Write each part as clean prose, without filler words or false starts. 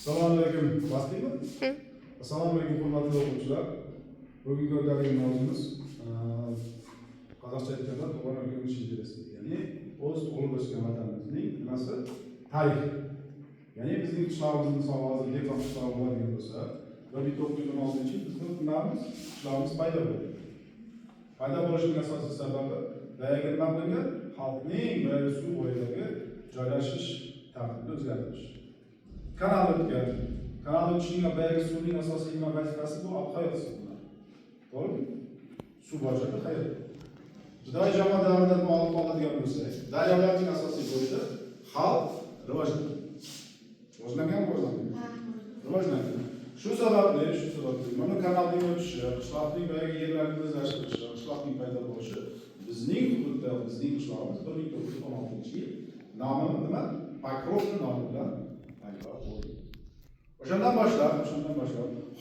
Assalomu alaykum. Bastingmi? Assalomu alaykum hurmatli o'quvchilar. Bugungi o'rgangan mavzumiz qozog'cha aytganda to'g'ri o'rganish interesi. Ya'ni o'z tug'ilib o'sgan vatanimizning nimasi? Tarix. Ya'ni bizning qishlog'imiz misol hozir Dehqon qishlog'i bo'ladigan bo'lsa, 1916-yil bizning kunlarimiz qishlog'imiz paydo bo'ldi. Paydo bo'lishining asosiy sababi boyagi nima bo'lgan? Xalqning boyagi suv bo'yidagi joylashish tartibini o'zgartirish. Kanal o'tgan. Kanal o'tishining boyagi suvning asosiy vazifasi bu hayot hisoblanadi. To'g'rimi? Suv bor joyda hayot. Judai jamoat davridan muallif oladigan bo'lsak, daryolarning asosiy bo'lishi xalq rivojlangan. Rivojlangan. Shu sababli mana kanalning o'tishi, qishloqning boyagi yerlarni o'zlashtirishi, qishloqning paydo bo'lishi bizning hududda, bizning qishlog'imiz 1916-yil nomi nima? Pokrovka nomi bilan paydo bo'ldi. O'shandan boshlab,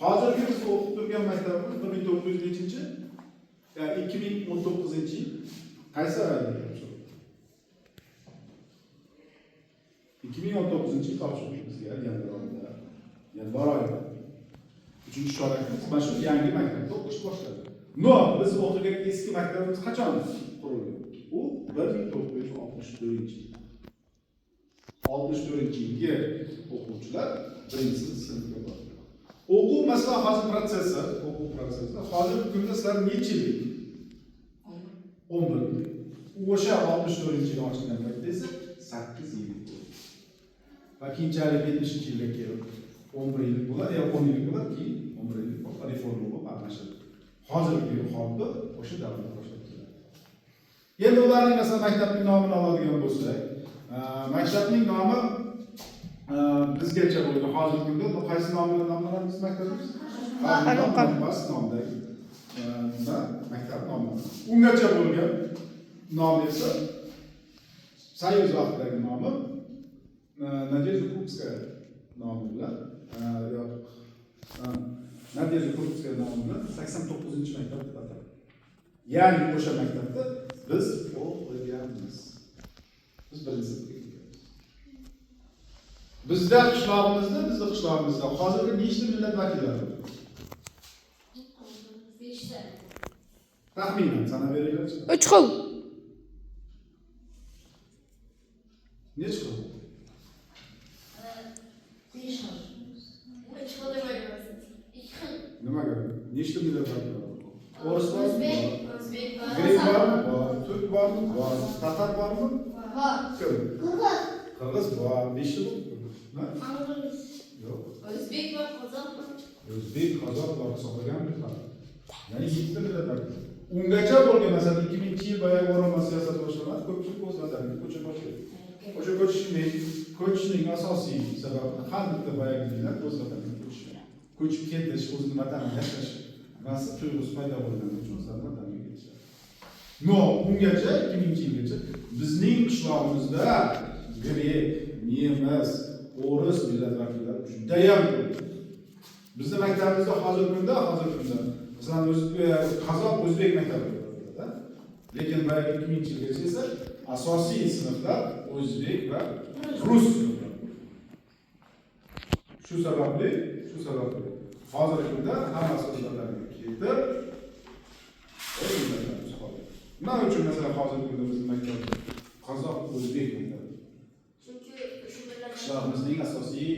hozirgi biz o'qib turgan maktabimiz 1900-nechinchi, ya'ni 2019-yil qaysi oyda topshirildi? 2019-yil topshirildi bizga yanvar oyida. Yanvar oyida. 3-chorakimiz mana shu yangi maktabda o'qish boshladi. No, biz o'qigan eski maktabimiz qachon qurilgan? U 1964-yil. 64-yilgi o'quvchilar birinchi sinfga bordi. O'quv masalan hozir protsessi, hozirgi kunda sizlar necha yil? 11 yil. O'sha 64-yil ochilgan paytda esa 8 yil bo'ldi. Va keyinchalik 70-yilga kelib 11 yil bo'ladi, yo 10 yil bo'ladi, keyin 11 yil bo'lib reforma bo'lib almashadi. Hozirgi holda o'sha davrda boshlangan. Endi ularning masalan maktabning nomini oladigan bo'lsak, maktabning nomi bizgacha bo'lgan hozirgi kunda qaysi nom bilan nomlanamiz maktabimiz? Xalqimiz nomidagi maktab nomi. Ungacha bo'lgan nom esa Soyuz vaqtidagi nomi Nadejda Krupskaya nomi bilan Nadejda Krupskaya nomi bilan 89-maktab deb ataladi. Ya'ni o'sha maktabda biz o'qiganmiz. Biz birinchi sinfga kelganmiz. Bizning qishlog'imizda hozirgi nechta millat vakillari bor? 5 ta. Taxminan sanab beringlar. 3 xil. Necha xil? 5 xil. 3 xil demagansiz. 2 xil. Nimaga? Nechta millat vakillari bor? O'zbek bor. Grek bormi? Bor. Turk bormi? Bor. Tatar bormi? Bor. Kim? Qirg'iz. Qirg'iz bor. 5 ta bormi? Angliz. Yo'q. O'zbek bor, qozoq bor. O'zbek, qozoq bor hisoblaganmiz hali. Ya'ni 7 ta millat vakillari. Ungacha bo'lgan masalan 2000-yil boyagi o'rmonma siyosati boshlanadi, ko'pchilik o'z vataniga ko'cha boshladi. O'sha ko'chishning asosiy sababi har bitta boyagi millat o'z vataniga ko'chishgan. Ko'chib ketish, o'zini vatanini yashash ma'nosi tuyg'usi paydo bo'lgani uchun o'zlari vataniga ketishadi. No, ungacha 2000-yilgacha bizning qishlog'imizda grek, nemis, o'ris millat vakillari juda ham ko'p. Bizning maktabimizda hozirgi kunda masalan qozoq, o'zbek maktabi bo'ladi. Lekin boyagi 2000-yilgacha esa asosiy sinflar o'zbek va rus. Shu sababli hozirgi kunda hammasi o'zlariga ketib, nima uchun masalan hozirgi kunda bizning maktabimizda qozoq, o'zbek maktabi? Chunki shu millatlar Qishlog'imizning asosiy